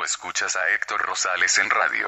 escuchas a Héctor Rosales en radio.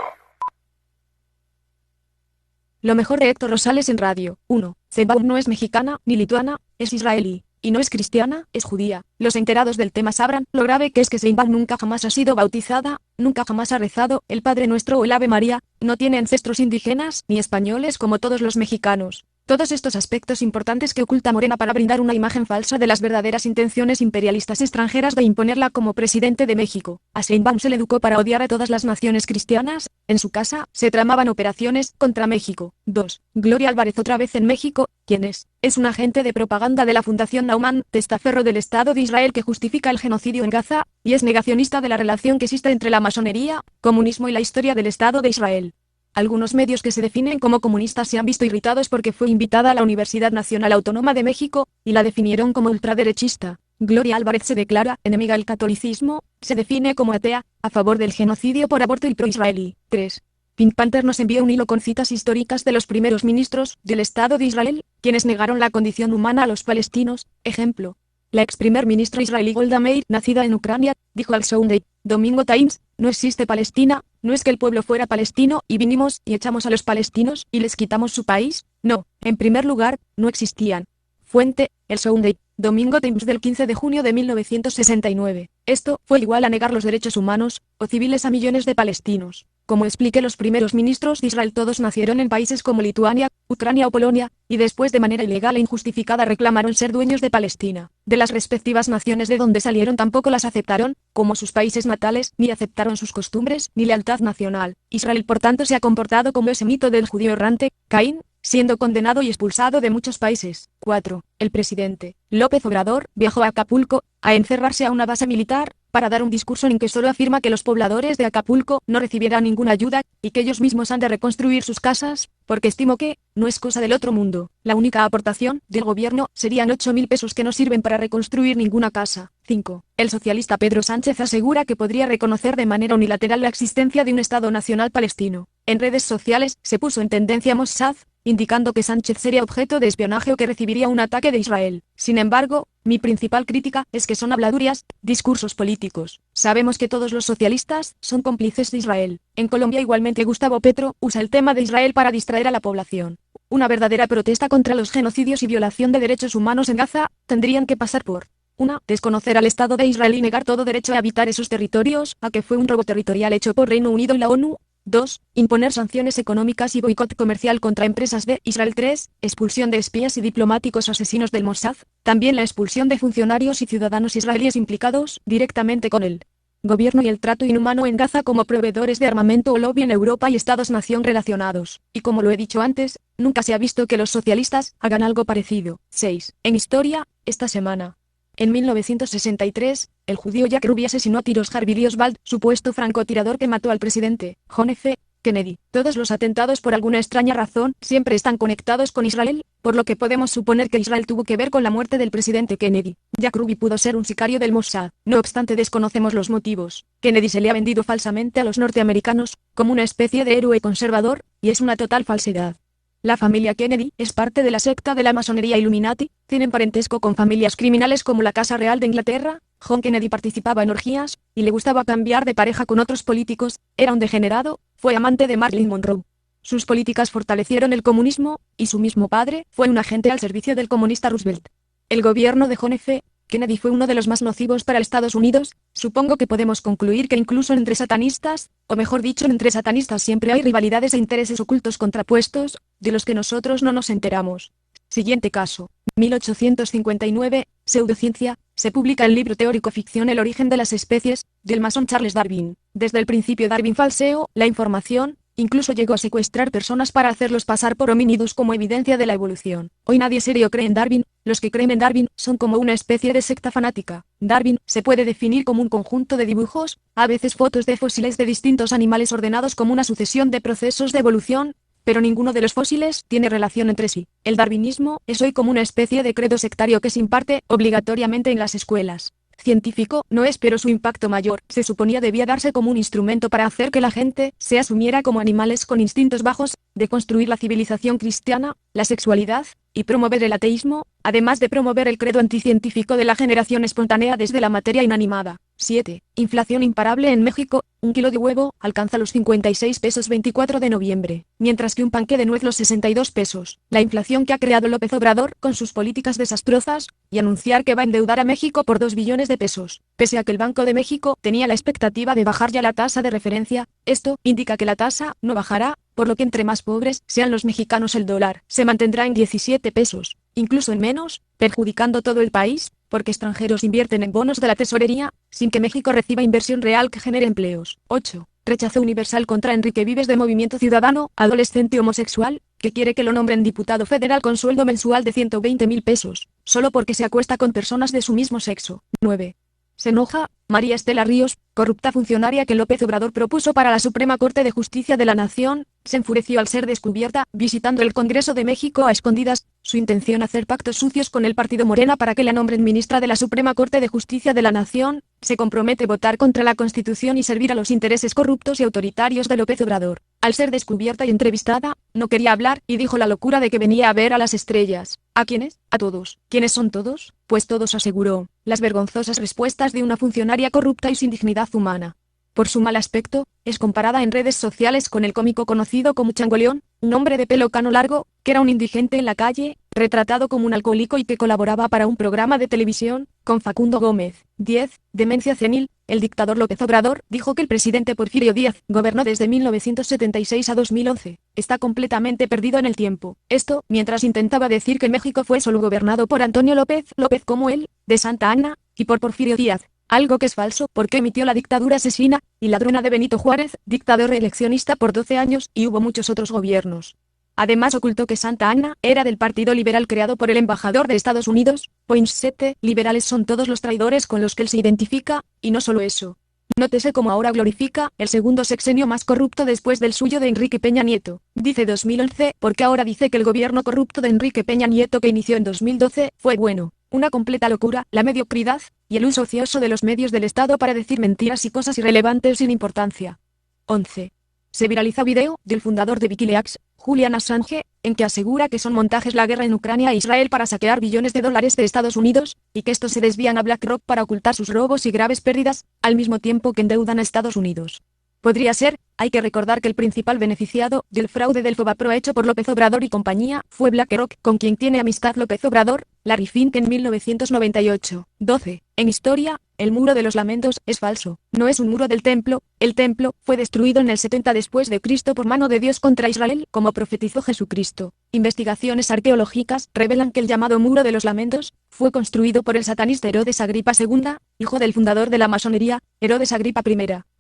Lo mejor de Héctor Rosales en radio. 1. Sheinbaum no es mexicana, ni lituana, es israelí. Y no es cristiana, es judía. Los enterados del tema sabrán lo grave que es que Sheinbaum nunca jamás ha sido bautizada, nunca jamás ha rezado el Padre Nuestro o el Ave María, no tiene ancestros indígenas ni españoles como todos los mexicanos. Todos estos aspectos importantes que oculta Morena para brindar una imagen falsa de las verdaderas intenciones imperialistas extranjeras de imponerla como presidente de México. A Sheinbaum se le educó para odiar a todas las naciones cristianas. En su casa se tramaban operaciones contra México. 2. Gloria Álvarez otra vez en México. ¿Quién es? Es un agente de propaganda de la Fundación Naumann, testaferro del Estado de Israel que justifica el genocidio en Gaza, y es negacionista de la relación que existe entre la masonería, comunismo y la historia del Estado de Israel. Algunos medios que se definen como comunistas se han visto irritados porque fue invitada a la Universidad Nacional Autónoma de México, y la definieron como ultraderechista. Gloria Álvarez se declara enemiga del catolicismo, se define como atea, a favor del genocidio por aborto y pro-israelí. 3. Pink Panther nos envía un hilo con citas históricas de los primeros ministros del Estado de Israel, quienes negaron la condición humana a los palestinos. Ejemplo. La ex primer ministra israelí Golda Meir, nacida en Ucrania, dijo al Sunday Domingo Times, no existe Palestina, no es que el pueblo fuera palestino y vinimos y echamos a los palestinos y les quitamos su país, no, en primer lugar, no existían. Fuente, el Sunday Domingo Times del 15 de junio de 1969. Esto fue igual a negar los derechos humanos o civiles a millones de palestinos. Como expliqué, los primeros ministros de Israel todos nacieron en países como Lituania, Ucrania o Polonia, y después de manera ilegal e injustificada reclamaron ser dueños de Palestina. De las respectivas naciones de donde salieron tampoco las aceptaron, como sus países natales, ni aceptaron sus costumbres, ni lealtad nacional. Israel por tanto se ha comportado como ese mito del judío errante, Caín, siendo condenado y expulsado de muchos países. 4. El presidente López Obrador viajó a Acapulco, a encerrarse a una base militar, para dar un discurso en que solo afirma que los pobladores de Acapulco no recibirán ninguna ayuda, y que ellos mismos han de reconstruir sus casas, porque estimo que no es cosa del otro mundo. La única aportación del gobierno serían 8.000 pesos que no sirven para reconstruir ninguna casa. 5. El socialista Pedro Sánchez asegura que podría reconocer de manera unilateral la existencia de un Estado nacional palestino. En redes sociales se puso en tendencia Mossad, indicando que Sánchez sería objeto de espionaje o que recibiría un ataque de Israel. Sin embargo, mi principal crítica es que son habladurías, discursos políticos. Sabemos que todos los socialistas son cómplices de Israel. En Colombia igualmente Gustavo Petro usa el tema de Israel para distraer a la población. Una verdadera protesta contra los genocidios y violación de derechos humanos en Gaza tendrían que pasar por 1. Desconocer al Estado de Israel y negar todo derecho a habitar esos territorios, a que fue un robo territorial hecho por Reino Unido y la ONU. 2. Imponer sanciones económicas y boicot comercial contra empresas de Israel. 3. Expulsión de espías y diplomáticos asesinos del Mossad. También la expulsión de funcionarios y ciudadanos israelíes implicados directamente con el gobierno y el trato inhumano en Gaza como proveedores de armamento o lobby en Europa y Estados-nación relacionados. Y como lo he dicho antes, nunca se ha visto que los socialistas hagan algo parecido. 6. En historia, esta semana. En 1963, el judío Jack Ruby asesinó a tiros Harvey Lee Oswald, supuesto francotirador que mató al presidente John F. Kennedy. Todos los atentados por alguna extraña razón siempre están conectados con Israel, por lo que podemos suponer que Israel tuvo que ver con la muerte del presidente Kennedy. Jack Ruby pudo ser un sicario del Mossad. No obstante, desconocemos los motivos. Kennedy se le ha vendido falsamente a los norteamericanos como una especie de héroe conservador, y es una total falsedad. La familia Kennedy es parte de la secta de la masonería Illuminati, tienen parentesco con familias criminales como la Casa Real de Inglaterra. John Kennedy participaba en orgías, y le gustaba cambiar de pareja con otros políticos, era un degenerado, fue amante de Marilyn Monroe. Sus políticas fortalecieron el comunismo, y su mismo padre fue un agente al servicio del comunista Roosevelt. El gobierno de John F. Kennedy fue uno de los más nocivos para Estados Unidos. Supongo que podemos concluir que incluso entre satanistas, o mejor dicho, entre satanistas siempre hay rivalidades e intereses ocultos contrapuestos, de los que nosotros no nos enteramos. Siguiente caso. 1859, Pseudociencia, se publica el libro teórico ficción El origen de las especies, del masón Charles Darwin. Desde el principio Darwin falseó la información, incluso llegó a secuestrar personas para hacerlos pasar por homínidos como evidencia de la evolución. Hoy nadie serio cree en Darwin, los que creen en Darwin son como una especie de secta fanática. Darwin se puede definir como un conjunto de dibujos, a veces fotos de fósiles de distintos animales ordenados como una sucesión de procesos de evolución, pero ninguno de los fósiles tiene relación entre sí. El darwinismo es hoy como una especie de credo sectario que se imparte obligatoriamente en las escuelas. Científico no es, pero su impacto mayor se suponía debía darse como un instrumento para hacer que la gente se asumiera como animales con instintos bajos, de construir la civilización cristiana, la sexualidad, y promover el ateísmo, además de promover el credo anticientífico de la generación espontánea desde la materia inanimada. 7. Inflación imparable en México. Un kilo de huevo alcanza los 56 pesos 24 de noviembre, mientras que un panque de nuez los 62 pesos. La inflación que ha creado López Obrador con sus políticas desastrosas y anunciar que va a endeudar a México por 2 billones de pesos. Pese a que el Banco de México tenía la expectativa de bajar ya la tasa de referencia, esto indica que la tasa no bajará, por lo que entre más pobres sean los mexicanos el dólar se mantendrá en 17 pesos, incluso en menos, perjudicando todo el país, porque extranjeros invierten en bonos de la tesorería, sin que México reciba inversión real que genere empleos. 8. Rechazo universal contra Enrique Vives de Movimiento Ciudadano, adolescente homosexual, que quiere que lo nombren diputado federal con sueldo mensual de 120,000 pesos, solo porque se acuesta con personas de su mismo sexo. 9. Se enoja María Estela Ríos, corrupta funcionaria que López Obrador propuso para la Suprema Corte de Justicia de la Nación, se enfureció al ser descubierta, visitando el Congreso de México a escondidas, su intención hacer pactos sucios con el partido Morena para que la nombren ministra de la Suprema Corte de Justicia de la Nación, se compromete a votar contra la Constitución y servir a los intereses corruptos y autoritarios de López Obrador. Al ser descubierta y entrevistada, no quería hablar y dijo la locura de que venía a ver a las estrellas. ¿A quiénes? A todos. ¿Quiénes son todos? Pues todos, aseguró. Las vergonzosas respuestas de una funcionaria corrupta y sin dignidad humana. Por su mal aspecto, es comparada en redes sociales con el cómico conocido como Changoleón, un hombre de pelo cano largo, que era un indigente en la calle, retratado como un alcohólico y que colaboraba para un programa de televisión, con Facundo Gómez. 10. Demencia senil. El dictador López Obrador dijo que el presidente Porfirio Díaz gobernó desde 1976 a 2011. Está completamente perdido en el tiempo. Esto, mientras intentaba decir que México fue solo gobernado por Antonio López como él, de Santa Anna, y por Porfirio Díaz. Algo que es falso porque emitió la dictadura asesina y ladrona de Benito Juárez, dictador reeleccionista por 12 años, y hubo muchos otros gobiernos. Además ocultó que Santa Anna era del Partido Liberal creado por el embajador de Estados Unidos. 7. Liberales son todos los traidores con los que él se identifica, y no solo eso. Nótese cómo ahora glorifica el segundo sexenio más corrupto después del suyo de Enrique Peña Nieto. Dice 2011 porque ahora dice que el gobierno corrupto de Enrique Peña Nieto que inició en 2012 fue bueno. Una completa locura, la mediocridad, y el uso ocioso de los medios del Estado para decir mentiras y cosas irrelevantes sin importancia. 11. Se viraliza video del fundador de Wikileaks, Julian Assange, en que asegura que son montajes la guerra en Ucrania e Israel para saquear billones de dólares de Estados Unidos, y que estos se desvían a BlackRock para ocultar sus robos y graves pérdidas, al mismo tiempo que endeudan a Estados Unidos. Podría ser, hay que recordar que el principal beneficiado del fraude del FOBAPRO hecho por López Obrador y compañía fue BlackRock, con quien tiene amistad López Obrador, Larry Fink en 1998. 12. En historia, el muro de los lamentos es falso. No es un muro del templo. El templo fue destruido en el 70 después de Cristo por mano de Dios contra Israel, como profetizó Jesucristo. Investigaciones arqueológicas revelan que el llamado muro de los lamentos fue construido por el satanista Herodes Agripa II, hijo del fundador de la masonería, Herodes Agripa I.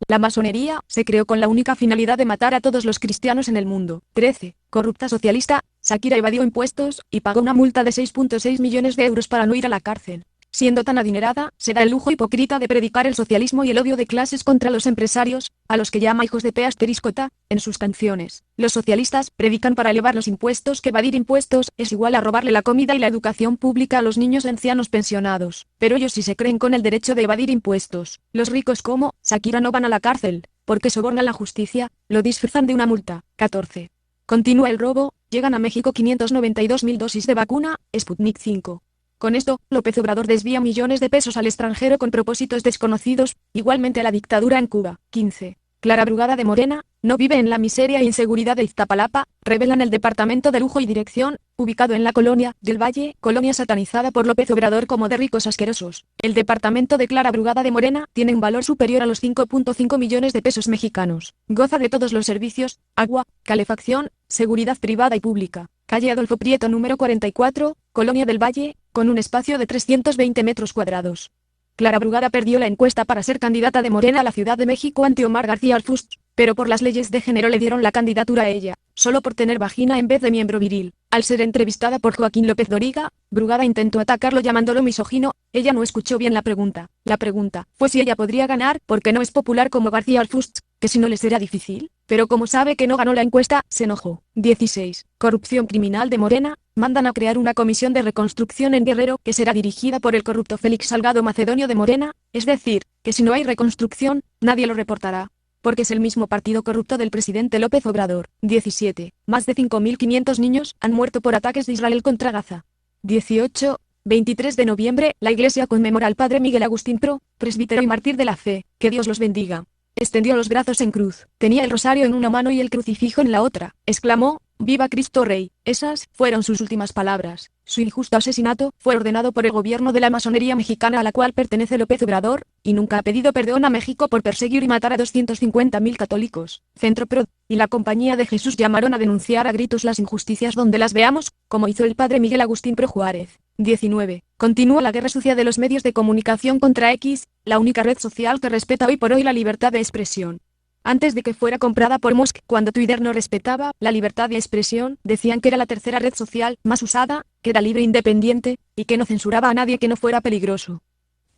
La masonería se creó con la única finalidad de matar a todos los cristianos en el mundo. 13. Corrupta socialista, Shakira evadió impuestos y pagó una multa de 6,6 millones de euros para no ir a la cárcel. Siendo tan adinerada, se da el lujo hipócrita de predicar el socialismo y el odio de clases contra los empresarios, a los que llama hijos de P asteriscota, en sus canciones. Los socialistas predican para elevar los impuestos que evadir impuestos es igual a robarle la comida y la educación pública a los niños ancianos pensionados. Pero ellos sí se creen con el derecho de evadir impuestos. Los ricos como Shakira no van a la cárcel, porque sobornan la justicia, lo disfrazan de una multa. 14. Continúa el robo, llegan a México 592,000 dosis de vacuna, Sputnik 5. Con esto, López Obrador desvía millones de pesos al extranjero con propósitos desconocidos, igualmente a la dictadura en Cuba. 15. Clara Brugada de Morena, no vive en la miseria e inseguridad de Iztapalapa, revelan el Departamento de Lujo y Dirección, ubicado en la Colonia del Valle, colonia satanizada por López Obrador como de ricos asquerosos. El departamento de Clara Brugada de Morena tiene un valor superior a los 5,5 millones de pesos mexicanos. Goza de todos los servicios, agua, calefacción, seguridad privada y pública. Calle Adolfo Prieto número 44, Colonia del Valle, con un espacio de 320 metros cuadrados. Clara Brugada perdió la encuesta para ser candidata de Morena a la Ciudad de México ante Omar García Harfuch, pero por las leyes de género le dieron la candidatura a ella, solo por tener vagina en vez de miembro viril. Al ser entrevistada por Joaquín López Doriga, Brugada intentó atacarlo llamándolo misógino. Ella no escuchó bien la pregunta. La pregunta fue si ella podría ganar porque no es popular como García Harfuch, que si no le será difícil. Pero como sabe que no ganó la encuesta, se enojó. 16. Corrupción criminal de Morena. Mandan a crear una comisión de reconstrucción en Guerrero que será dirigida por el corrupto Félix Salgado Macedonio de Morena, es decir, que si no hay reconstrucción, nadie lo reportará. Porque es el mismo partido corrupto del presidente López Obrador. 17. Más de 5.500 niños han muerto por ataques de Israel contra Gaza. 18. 23 de noviembre, la Iglesia conmemora al Padre Miguel Agustín Pro, presbítero y mártir de la fe. Que Dios los bendiga. Extendió los brazos en cruz. Tenía el rosario en una mano y el crucifijo en la otra. Exclamó: ¡Viva Cristo Rey! Esas fueron sus últimas palabras. Su injusto asesinato fue ordenado por el gobierno de la masonería mexicana a la cual pertenece López Obrador, y nunca ha pedido perdón a México por perseguir y matar a 250.000 católicos. Centro Pro y la Compañía de Jesús llamaron a denunciar a gritos las injusticias donde las veamos, como hizo el padre Miguel Agustín Pro Juárez. 19. Continúa la guerra sucia de los medios de comunicación contra X, la única red social que respeta hoy por hoy la libertad de expresión. Antes de que fuera comprada por Musk, cuando Twitter no respetaba la libertad de expresión, decían que era la tercera red social más usada, que era libre e independiente, y que no censuraba a nadie que no fuera peligroso.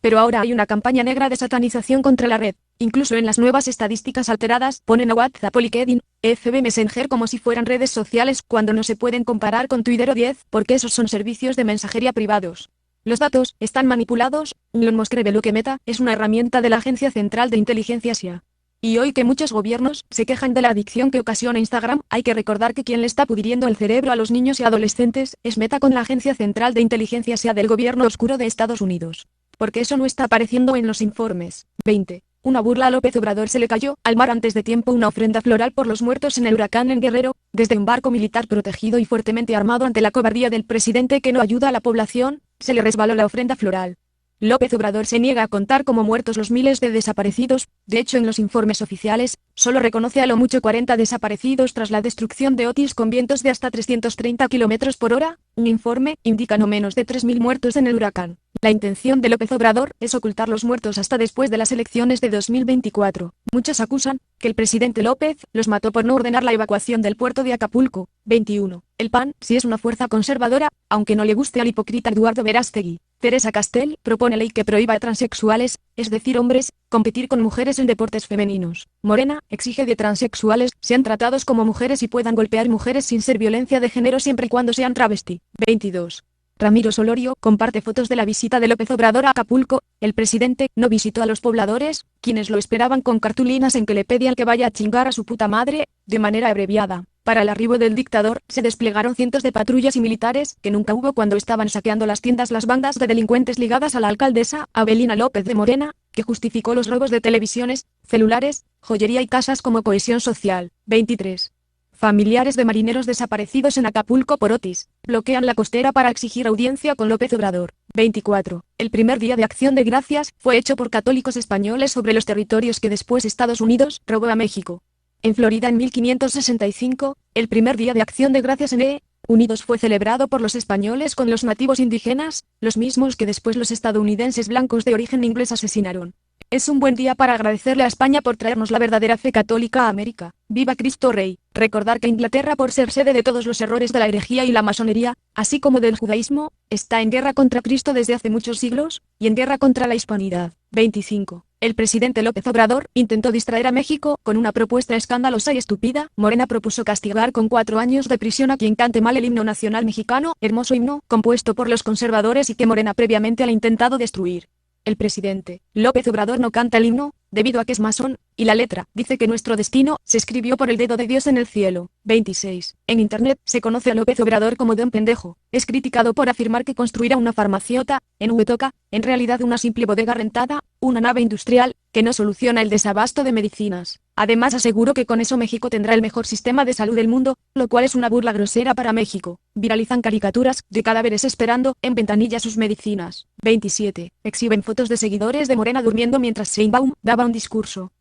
Pero ahora hay una campaña negra de satanización contra la red. Incluso en las nuevas estadísticas alteradas ponen a WhatsApp o LinkedIn, FB Messenger como si fueran redes sociales cuando no se pueden comparar con Twitter o 10, porque esos son servicios de mensajería privados. Los datos están manipulados. Elon Musk reveló que Meta es una herramienta de la Agencia Central de Inteligencia CIA. Y hoy que muchos gobiernos se quejan de la adicción que ocasiona Instagram, hay que recordar que quien le está pudriendo el cerebro a los niños y adolescentes es Meta con la Agencia Central de Inteligencia CIA del gobierno oscuro de Estados Unidos. Porque eso no está apareciendo en los informes. 20. Una burla a López Obrador. Se le cayó al mar antes de tiempo una ofrenda floral por los muertos en el huracán en Guerrero, desde un barco militar protegido y fuertemente armado. Ante la cobardía del presidente que no ayuda a la población, se le resbaló la ofrenda floral. López Obrador se niega a contar como muertos los miles de desaparecidos. De hecho, en los informes oficiales, solo reconoce a lo mucho 40 desaparecidos tras la destrucción de Otis con vientos de hasta 330 km por hora. Un informe indica no menos de 3.000 muertos en el huracán. La intención de López Obrador es ocultar los muertos hasta después de las elecciones de 2024. Muchos acusan que el presidente López los mató por no ordenar la evacuación del puerto de Acapulco. 21. El PAN sí es una fuerza conservadora, aunque no le guste al hipócrita Eduardo Verástegui. Teresa Castel propone ley que prohíba a transexuales, es decir hombres, competir con mujeres en deportes femeninos. Morena exige de transexuales sean tratados como mujeres y puedan golpear mujeres sin ser violencia de género siempre y cuando sean travesti. 22. Ramiro Solorio comparte fotos de la visita de López Obrador a Acapulco. El presidente no visitó a los pobladores, quienes lo esperaban con cartulinas en que le pedían que vaya a chingar a su puta madre, de manera abreviada. Para el arribo del dictador, se desplegaron cientos de patrullas y militares, que nunca hubo cuando estaban saqueando las tiendas las bandas de delincuentes ligadas a la alcaldesa Avelina López de Morena, que justificó los robos de televisiones, celulares, joyería y casas como cohesión social. 23. Familiares de marineros desaparecidos en Acapulco por Otis bloquean la costera para exigir audiencia con López Obrador. 24. El primer día de Acción de Gracias fue hecho por católicos españoles sobre los territorios que después Estados Unidos robó a México. En Florida en 1565, el primer día de Acción de Gracias en Unidos fue celebrado por los españoles con los nativos indígenas, los mismos que después los estadounidenses blancos de origen inglés asesinaron. Es un buen día para agradecerle a España por traernos la verdadera fe católica a América. ¡Viva Cristo Rey! Recordar que Inglaterra, por ser sede de todos los errores de la herejía y la masonería, así como del judaísmo, está en guerra contra Cristo desde hace muchos siglos, y en guerra contra la hispanidad. 25. El presidente López Obrador intentó distraer a México con una propuesta escandalosa y estúpida. Morena propuso castigar con 4 años de prisión a quien cante mal el himno nacional mexicano, hermoso himno, compuesto por los conservadores y que Morena previamente ha intentado destruir. El presidente López Obrador no canta el himno, debido a que es masón, y la letra dice que nuestro destino se escribió por el dedo de Dios en el cielo. 26. En Internet se conoce a López Obrador como Don Pendejo. Es criticado por afirmar que construirá una farmaciota, en Huetoca, en realidad una simple bodega rentada, una nave industrial, que no soluciona el desabasto de medicinas. Además aseguró que con eso México tendrá el mejor sistema de salud del mundo, lo cual es una burla grosera para México. Viralizan caricaturas de cadáveres esperando en ventanilla sus medicinas. 27. Exhiben fotos de seguidores de Morena durmiendo mientras Sheinbaum daba un discurso.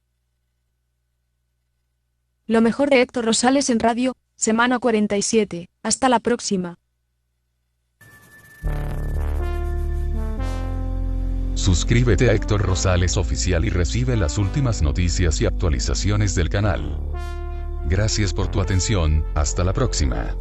Lo mejor de Héctor Rosales en radio, semana 47. Hasta la próxima. Suscríbete a Héctor Rosales Oficial y recibe las últimas noticias y actualizaciones del canal. Gracias por tu atención, hasta la próxima.